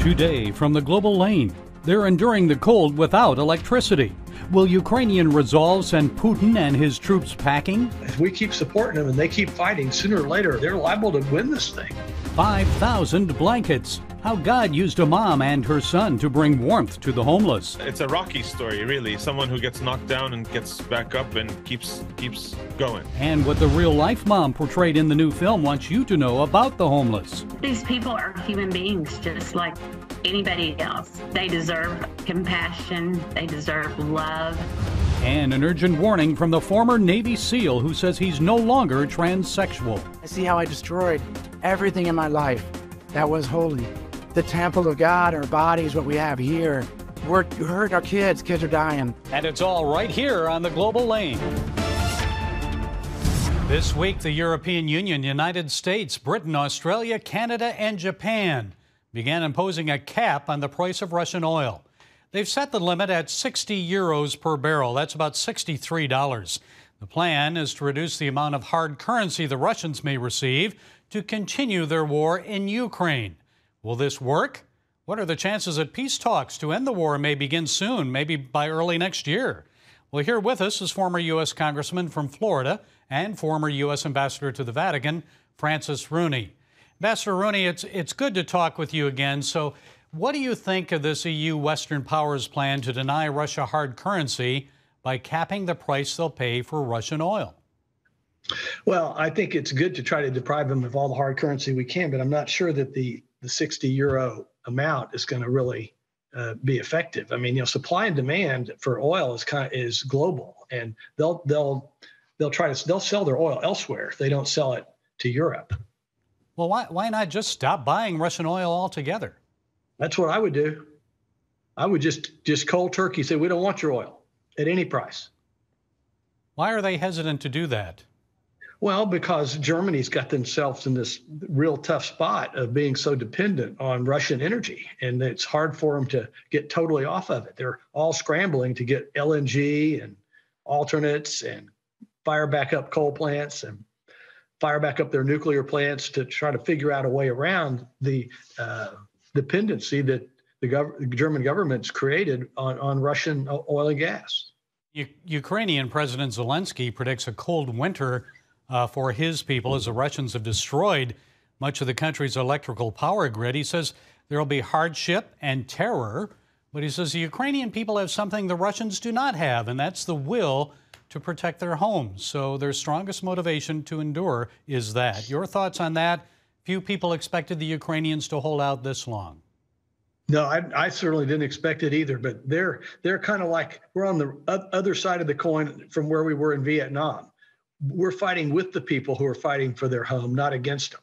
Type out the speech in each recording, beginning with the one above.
Today from the global lane, they're enduring the cold without electricity. Will Ukrainian resolve send Putin and his troops packing? If we keep supporting them and they keep fighting, sooner or later, they're liable to win this thing. 5,000 blankets. How God used a mom and her son to bring warmth to the homeless. It's a Rocky story, really. Someone who gets knocked down and gets back up and keeps going. And what the real-life mom portrayed in the new film wants you to know about the homeless. These people are human beings just like anybody else. They deserve compassion. They deserve love. And an urgent warning from the former Navy SEAL who says he's no longer transsexual. I see how I destroyed everything in my life that was holy. The temple of God, our body is what we have here. We're hurting our kids. Kids are dying. And it's all right here on the global lane. This week, the European Union, United States, Britain, Australia, Canada, and Japan began imposing a cap on the price of Russian oil. They've set the limit at 60 euros per barrel. That's about $63. The plan is to reduce the amount of hard currency the Russians may receive to continue their war in Ukraine. Will this work? What are the chances that peace talks to end the war may begin soon, maybe by early next year? Well, here with us is former U.S. Congressman from Florida and former U.S. Ambassador to the Vatican, Francis Rooney. Ambassador Rooney, it's good to talk with you again. So what do you think of this EU Western powers plan to deny Russia hard currency by capping the price they'll pay for Russian oil? Well, I think it's good to try to deprive them of all the hard currency we can, but I'm not sure that the 60 euro amount is going to really be effective. I mean, supply and demand for oil is global, and they'll sell their oil elsewhere if they don't sell it to Europe. Well, why not just stop buying Russian oil altogether? That's what I would do. I would just cold turkey say we don't want your oil at any price. Why are they hesitant to do that? Well, because Germany's got themselves in this real tough spot of being so dependent on Russian energy, and it's hard for them to get totally off of it. They're all scrambling to get LNG and alternates and fire back up coal plants and fire back up their nuclear plants to try to figure out a way around the dependency that the German government's created on Russian oil and gas. Ukrainian President Zelensky predicts a cold winter for his people as the Russians have destroyed much of the country's electrical power grid. He says there will be hardship and terror, but he says the Ukrainian people have something the Russians do not have, and that's the will to protect their homes. So their strongest motivation to endure is that. Your thoughts on that? Few people expected the Ukrainians to hold out this long. No, I certainly didn't expect it either, but they're kind of like we're on the other side of the coin from where we were in Vietnam. We're fighting with the people who are fighting for their home, not against them.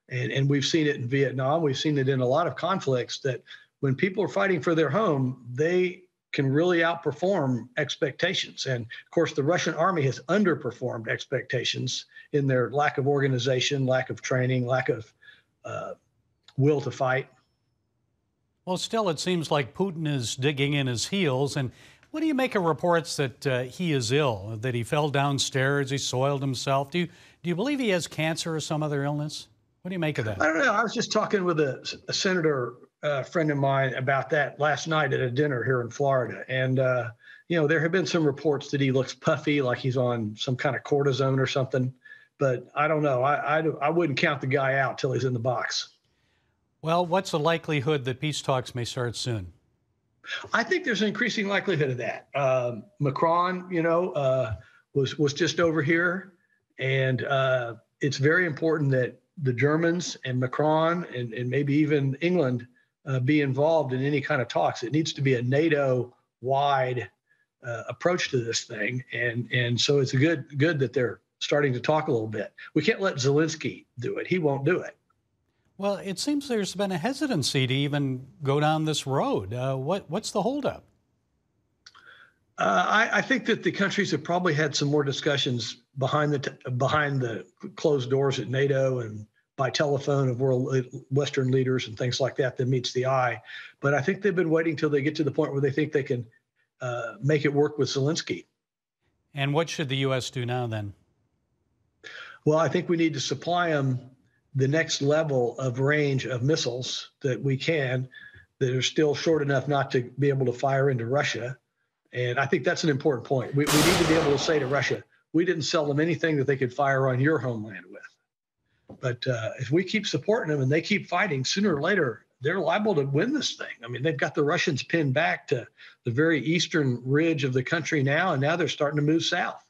And we've seen it in Vietnam. We've seen it in a lot of conflicts that when people are fighting for their home, they can really outperform expectations. And of course, the Russian army has underperformed expectations in their lack of organization, lack of training, lack of will to fight. Well, still, it seems like Putin is digging in his heels. And what do you make of reports that he is ill, that he fell downstairs, he soiled himself? Do you believe he has cancer or some other illness? What do you make of that? I don't know. I was just talking with a senator friend of mine about that last night at a dinner here in Florida. And, there have been some reports that he looks puffy, like he's on some kind of cortisone or something. But I don't know. I wouldn't count the guy out till he's in the box. Well, what's the likelihood that peace talks may start soon? I think there's an increasing likelihood of that. Macron, was just over here, and it's very important that the Germans and Macron and maybe even England be involved in any kind of talks. It needs to be a NATO-wide approach to this thing, and so it's good that they're starting to talk a little bit. We can't let Zelensky do it. He won't do it. Well, it seems there's been a hesitancy to even go down this road. What's the holdup? I think that the countries have probably had some more discussions behind the closed doors at NATO and by telephone of Western leaders and things like that meets the eye. But I think they've been waiting till they get to the point where they think they can make it work with Zelensky. And what should the U.S. do now then? Well, I think we need to supply them the next level of range of missiles that we can. that are still short enough not to be able to fire into Russia. And I think that's an important point. We need to be able to say to Russia, we didn't sell them anything that they could fire on your homeland with. But if we keep supporting them and they keep fighting, sooner or later, they're liable to win this thing. I mean, they've got the Russians pinned back to the very eastern ridge of the country now, and now they're starting to move south.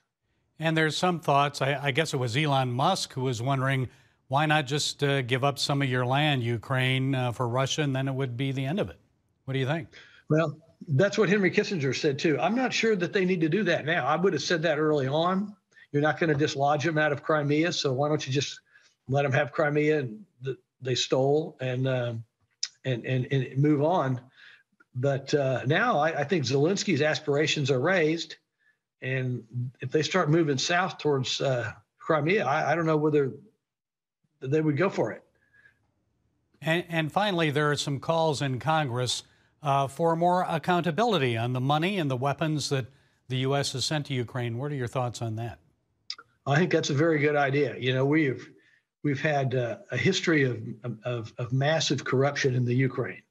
And there's some thoughts, I guess it was Elon Musk who was wondering, why not just give up some of your land, Ukraine, for Russia, and then it would be the end of it. What do you think? Well, that's what Henry Kissinger said, too. I'm not sure that they need to do that now. I would have said that early on. You're not going to dislodge them out of Crimea, so why don't you just let them have Crimea and they stole and move on. But now I think Zelensky's aspirations are raised, and if they start moving south towards Crimea, I don't know whether they would go for it. And finally, there are some calls in Congress for more accountability on the money and the weapons that the U.S. has sent to Ukraine. What are your thoughts on that? I think that's a very good idea. You know, we've had a history of massive corruption in the Ukraine,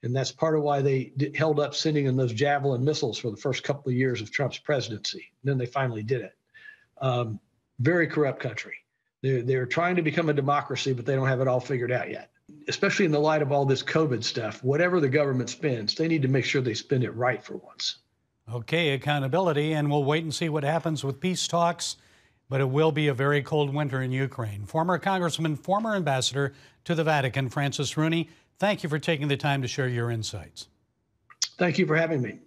and that's part of why they held up sending in those Javelin missiles for the first couple of years of Trump's presidency. And then they finally did it. Very corrupt country. They're trying to become a democracy, but they don't have it all figured out yet. Especially in the light of all this COVID stuff, whatever the government spends, they need to make sure they spend it right for once. Okay, accountability, and we'll wait and see what happens with peace talks. But it will be a very cold winter in Ukraine. Former Congressman, former ambassador to the Vatican, Francis Rooney, thank you for taking the time to share your insights. Thank you for having me.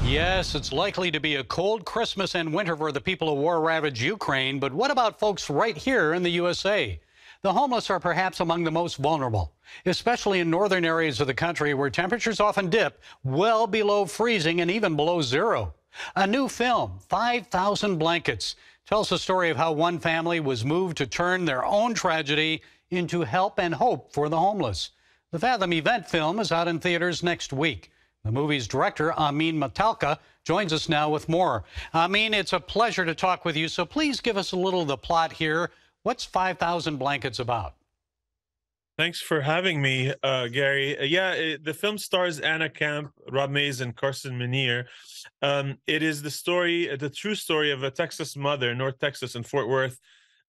Yes, it's likely to be a cold Christmas and winter for the people of war-ravaged Ukraine, but what about folks right here in the USA? The homeless are perhaps among the most vulnerable, especially in northern areas of the country where temperatures often dip well below freezing and even below zero. A new film, 5,000 Blankets, tells the story of how one family was moved to turn their own tragedy into help and hope for the homeless. The Fathom event film is out in theaters next week. The movie's director, Amin Matalka, joins us now with more. Amin, it's a pleasure to talk with you, so please give us a little of the plot here. What's 5,000 Blankets about? Thanks for having me, Gary. The film stars Anna Camp, Rob Mays, and Carson Minier. It is the true story of a Texas mother, North Texas in Fort Worth,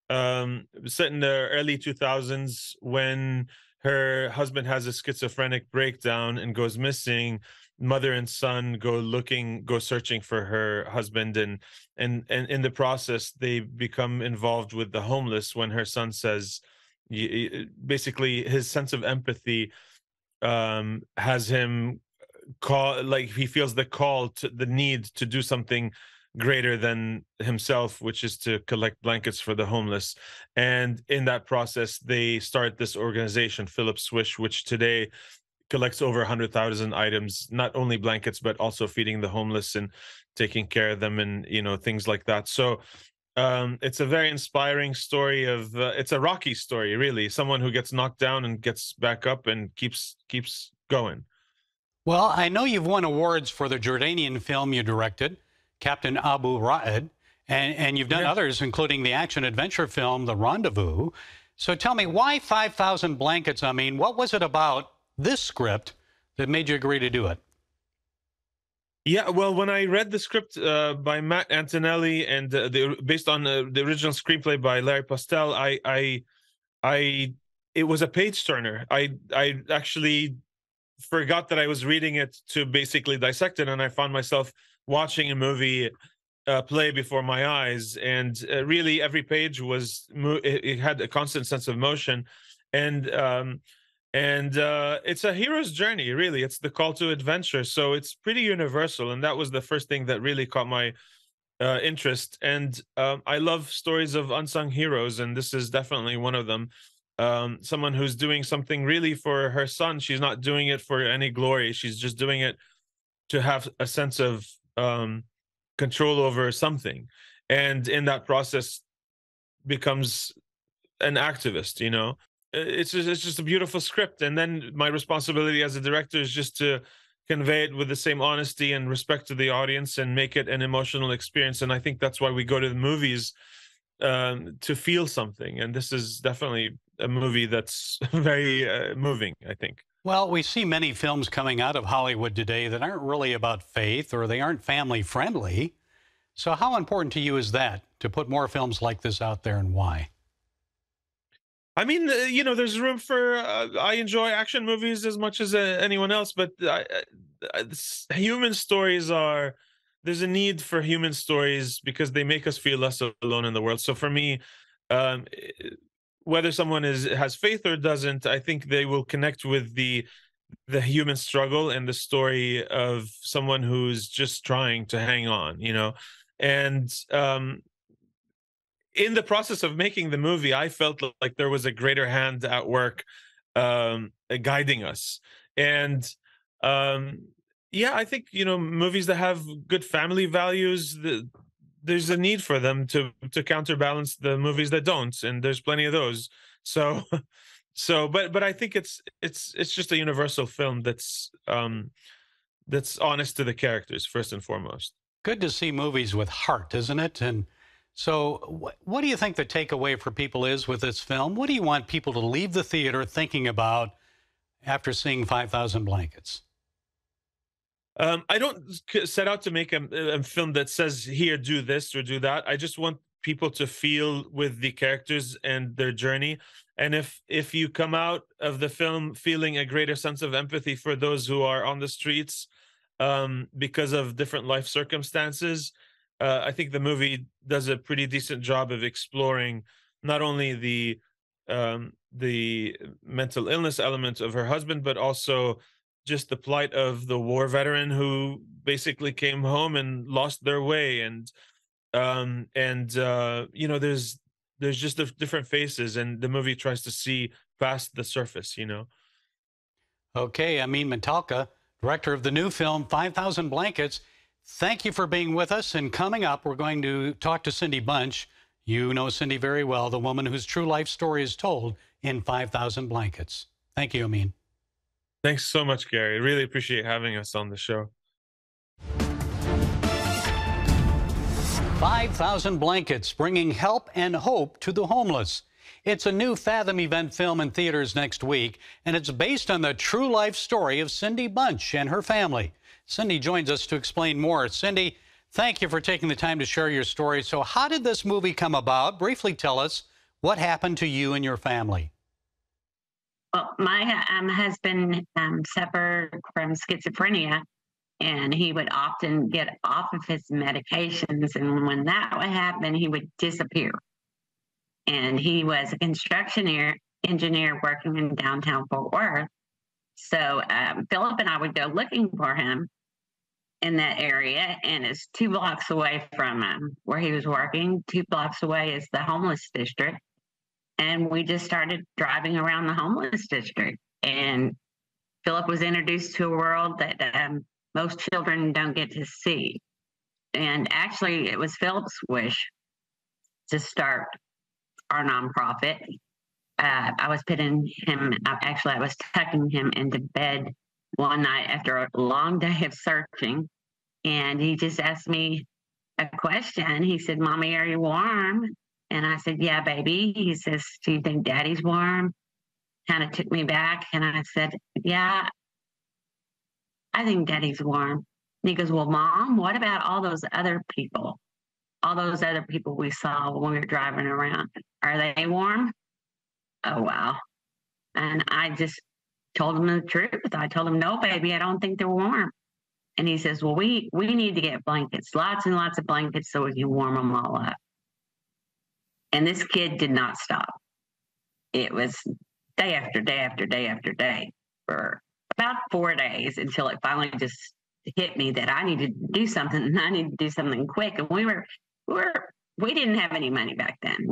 set in the early 2000s when her husband has a schizophrenic breakdown and goes missing. Mother and son go searching for her husband, and in the process they become involved with the homeless when her son says, basically his sense of empathy has him he feels the need to do something greater than himself, which is to collect blankets for the homeless. And in that process they start this organization, Philip Swish, which today collects over 100,000 items, not only blankets but also feeding the homeless and taking care of them and things like that. So it's a very inspiring story of it's a Rocky story, really. Someone who gets knocked down and gets back up and keeps going. Well, I know you've won awards for the Jordanian film you directed, Captain Abu Ra'ed, and you've done others, including the action-adventure film, The Rendezvous. So tell me, why 5,000 Blankets? I mean, what was it about this script that made you agree to do it? Yeah, well, when I read the script by Matt Antonelli and based on the original screenplay by Larry Postel, it was a page turner. I actually forgot that I was reading it to basically dissect it, and I found myself watching a movie play before my eyes. And really, every page it had a constant sense of motion, and it's a hero's journey, really. It's the call to adventure, so it's pretty universal, and that was the first thing that really caught my interest. And I love stories of unsung heroes, and this is definitely one of them. Someone who's doing something really for her son. She's not doing it for any glory. She's just doing it to have a sense of control over something, and in that process becomes an activist. It's just a beautiful script, and then my responsibility as a director is just to convey it with the same honesty and respect to the audience and make it an emotional experience. And I think that's why we go to the movies to feel something. And this is definitely a movie that's very moving, I think. Well, we see many films coming out of Hollywood today that aren't really about faith, or they aren't family friendly. So how important to you is that, to put more films like this out there, and why? I mean, there's room for. I enjoy action movies as much as anyone else, but human stories are. There's a need for human stories because they make us feel less alone in the world. So for me, um, whether someone has faith or doesn't, I think they will connect with the human struggle and the story of someone who's just trying to hang on. And in the process of making the movie, I felt like there was a greater hand at work, guiding us. And yeah, I think movies that have good family values, there's a need for them to counterbalance the movies that don't, and there's plenty of those. So, but I think it's just a universal film that's honest to the characters first and foremost. Good to see movies with heart, isn't it? And so what do you think the takeaway for people is with this film? What do you want people to leave the theater thinking about after seeing 5,000 Blankets? I don't set out to make a film that says, here, do this or do that. I just want people to feel with the characters and their journey. And if you come out of the film feeling a greater sense of empathy for those who are on the streets because of different life circumstances, I think the movie does a pretty decent job of exploring not only the mental illness element of her husband, but also just the plight of the war veteran who basically came home and lost their way. And there's just different faces, and the movie tries to see past the surface. Okay, Amin Mentalka, director of the new film 5,000 Blankets. Thank you for being with us. And coming up, we're going to talk to Cindy Bunch. You know Cindy very well, the woman whose true life story is told in 5,000 Blankets. Thank you, Amin. Thanks so much, Gary. Really appreciate having us on the show. 5,000 Blankets, bringing help and hope to the homeless. It's a new Fathom event film in theaters next week, and it's based on the true life story of Cindy Bunch and her family. Cindy joins us to explain more. Cindy, thank you for taking the time to share your story. So how did this movie come about? Briefly tell us what happened to you and your family. Well, my husband suffered from schizophrenia, and he would often get off of his medications. And when that would happen, he would disappear. And he was a construction engineer working in downtown Fort Worth. So Philip and I would go looking for him in that area, and it's 2 blocks away from where he was working. 2 blocks away is the homeless district. And we just started driving around the homeless district. And Philip was introduced to a world that most children don't get to see. And actually, it was Philip's wish to start our nonprofit. I was putting him, actually, I was tucking him into bed one night after a long day of searching. And he just asked me a question. He said, "Mommy, are you warm?" And I said, "Yeah, baby." He says, "Do you think Daddy's warm?" Kind of took me back. And I said, "Yeah, I think Daddy's warm." And he goes, "Well, Mom, what about all those other people? All those other people we saw when we were driving around. Are they warm?" Oh, wow. And I just told him the truth. I told him, "No, baby, I don't think they're warm." And he says, "Well, we need to get blankets, lots and lots of blankets, so we can warm them all up." And this kid did not stop. It was day after day after day after day for about 4 days until it finally just hit me that I needed to do something, and I needed to do something quick. And we didn't have any money back then.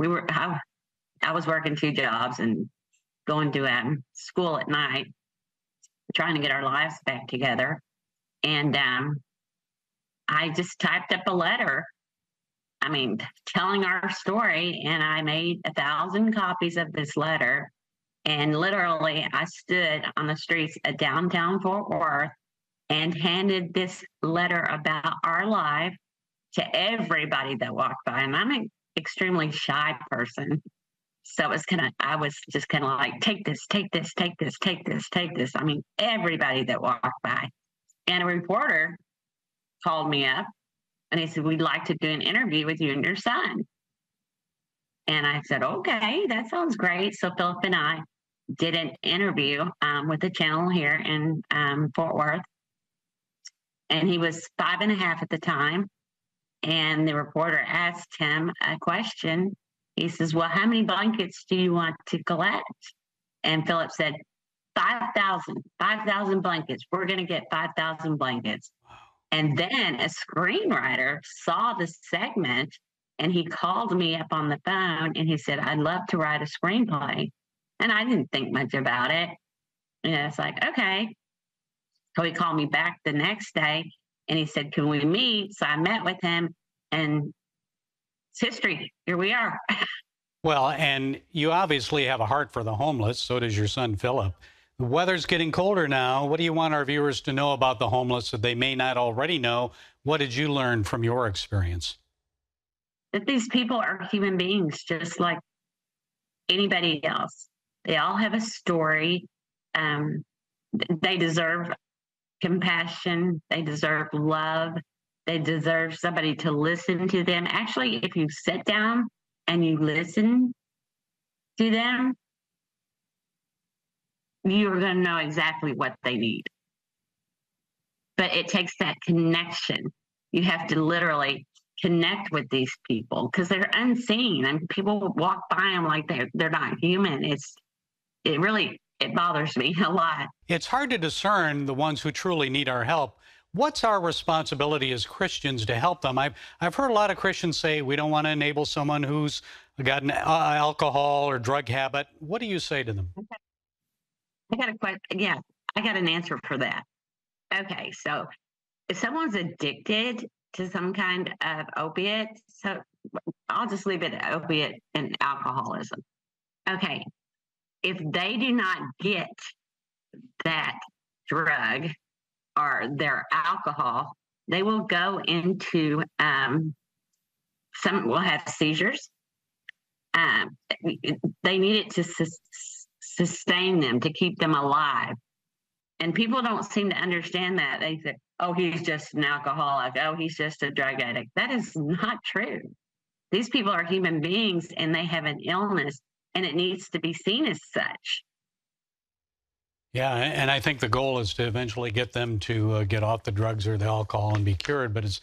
I was working 2 jobs and going to school at night, trying to get our lives back together. And I just typed up a letter, telling our story, and I made 1,000 copies of this letter. And literally, I stood on the streets of downtown Fort Worth and handed this letter about our life to everybody that walked by. And extremely shy person. So it was I was just kind of like, take this, take this, take this, take this, take this. I mean, everybody that walked by. And a reporter called me up and he said, we'd like to do an interview with you and your son. And I said, okay, that sounds great. So Philip and I did an interview with the channel here in Fort Worth. And he was 5.5 at the time. And the reporter asked him a question. He says, well, how many blankets do you want to collect? And Philip said, 5,000 blankets. We're going to get 5,000 blankets. And then a screenwriter saw the segment and he called me up on the phone and he said, I'd love to write a screenplay. And I didn't think much about it. And it's like, okay. So he called me back the next day and he said, can we meet? So I met with him and it's history. Here we are. Well, and you obviously have a heart for the homeless. So does your son, Philip. The weather's getting colder now. What do you want our viewers to know about the homeless that they may not already know? What did you learn from your experience? That these people are human beings just like anybody else. They all have a story. They deserve compassion. They deserve love. They deserve somebody to listen to them. Actually, if you sit down and you listen to them, you're going to know exactly what they need. But it takes that connection. You have to literally connect with these people because they're unseen and people walk by them like they're not human. It bothers me a lot. It's hard to discern the ones who truly need our help. What's our responsibility as Christians to help them? I've heard a lot of Christians say we don't want to enable someone who's got an alcohol or drug habit. What do you say to them? Okay. I got a question. Yeah, I got an answer for that. Okay, so if someone's addicted to some kind of opiate, so I'll just leave it at opiate and alcoholism. Okay, if they do not get that drug or their alcohol, they will go into some will have seizures. They need it to sustain them, to keep them alive. And people don't seem to understand that. They say, oh, he's just an alcoholic. Oh, he's just a drug addict. That is not true. These people are human beings and they have an illness and it needs to be seen as such. Yeah, and I think the goal is to eventually get them to get off the drugs or the alcohol and be cured, but it's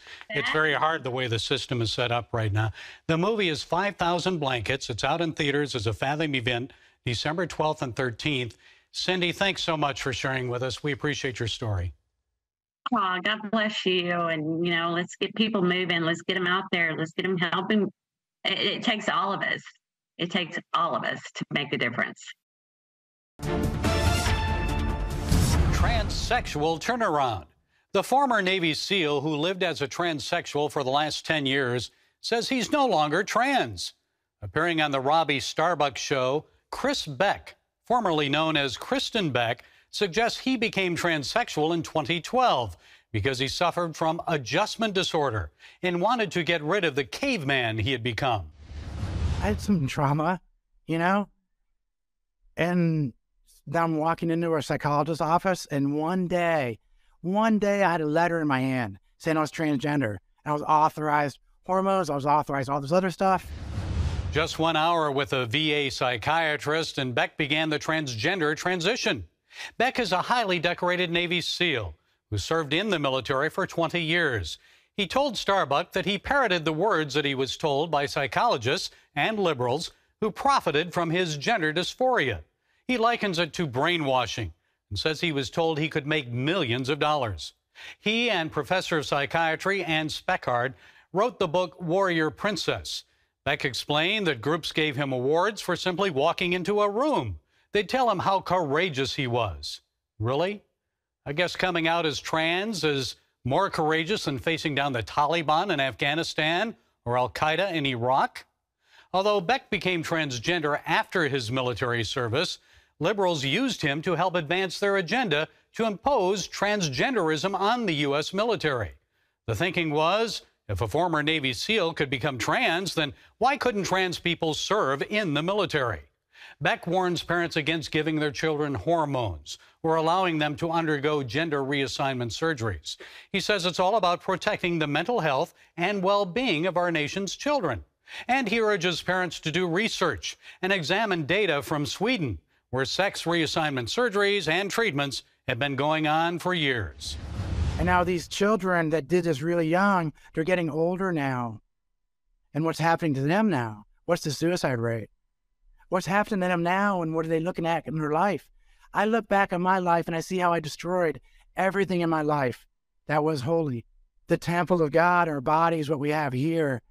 very hard the way the system is set up right now. The movie is 5,000 Blankets. It's out in theaters as a Fathom event, December 12th and 13th. Cindy, thanks so much for sharing with us. We appreciate your story. Oh, God bless you. And, let's get people moving. Let's get them out there. Let's get them helping. It takes all of us. It takes all of us to make a difference. Transsexual turnaround. The former Navy SEAL who lived as a transsexual for the last 10 years says he's no longer trans. Appearing on the Robbie Starbuck show, Chris Beck, formerly known as Kristen Beck, suggests he became transsexual in 2012 because he suffered from adjustment disorder and wanted to get rid of the caveman he had become. I had some trauma, and then I'm walking into a psychologist's office, and one day I had a letter in my hand saying I was transgender, and I was authorized hormones, I was authorized all this other stuff. Just 1 hour with a VA psychiatrist, and Beck began the transgender transition. Beck is a highly decorated Navy SEAL who served in the military for 20 years. He told Starbuck that he parroted the words that he was told by psychologists and liberals who profited from his gender dysphoria. He likens it to brainwashing and says he was told he could make millions of dollars. He and Professor of Psychiatry Ann Speckard wrote the book Warrior Princess. Beck explained that groups gave him awards for simply walking into a room. They'd tell him how courageous he was. Really? I guess coming out as trans is more courageous than facing down the Taliban in Afghanistan or Al-Qaeda in Iraq? Although Beck became transgender after his military service, liberals used him to help advance their agenda to impose transgenderism on the U.S. military. The thinking was, If a former Navy SEAL could become trans, then why couldn't trans people serve in the military? Beck warns parents against giving their children hormones or allowing them to undergo gender reassignment surgeries. He says it's all about protecting the mental health and well-being of our nation's children. And he urges parents to do research and examine data from Sweden, where sex reassignment surgeries and treatments have been going on for years. And now these children that did this really young, they're getting older now. And what's happening to them now? What's the suicide rate? What's happening to them now, and what are they looking at in their life? I look back on my life and I see how I destroyed everything in my life that was holy. The temple of God, our body is what we have here.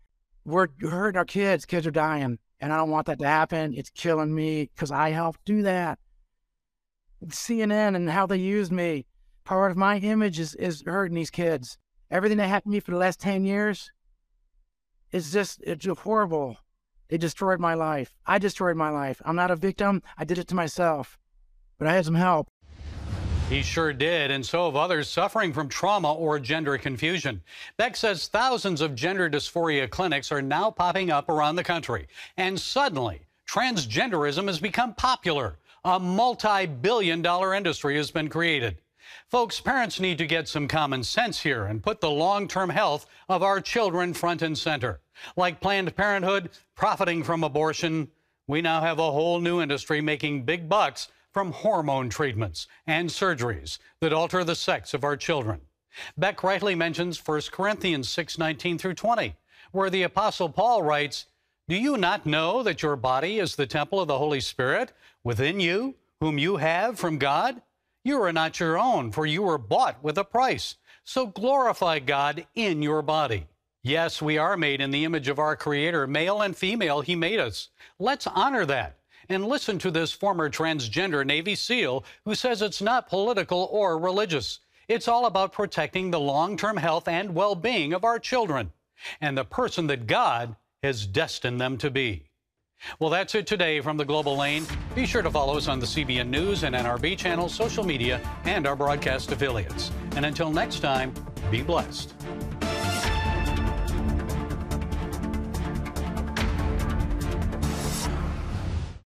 We're hurting our kids. Kids are dying. And I don't want that to happen. It's killing me because I helped do that. CNN and how they used me. Part of my image is hurting these kids. Everything that happened to me for the last 10 years it's horrible. They destroyed my life. I destroyed my life. I'm not a victim. I did it to myself. But I had some help. He sure did, and so have others suffering from trauma or gender confusion. Beck says thousands of gender dysphoria clinics are now popping up around the country. And suddenly, transgenderism has become popular. A multi-billion-dollar industry has been created. Folks, parents need to get some common sense here and put the long-term health of our children front and center. Like Planned Parenthood profiting from abortion, we now have a whole new industry making big bucks from hormone treatments and surgeries that alter the sex of our children. Beck rightly mentions 1 Corinthians 6:19 through 20, where the Apostle Paul writes, "Do you not know that your body is the temple of the Holy Spirit within you, whom you have from God? You are not your own, for you were bought with a price. So glorify God in your body." Yes, we are made in the image of our Creator. Male and female, He made us. Let's honor that. And listen to this former transgender Navy SEAL who says it's not political or religious. It's all about protecting the long-term health and well-being of our children and the person that God has destined them to be. Well, that's it today from the Global Lane. Be sure to follow us on the CBN News and NRB channels, social media, and our broadcast affiliates. And until next time, be blessed.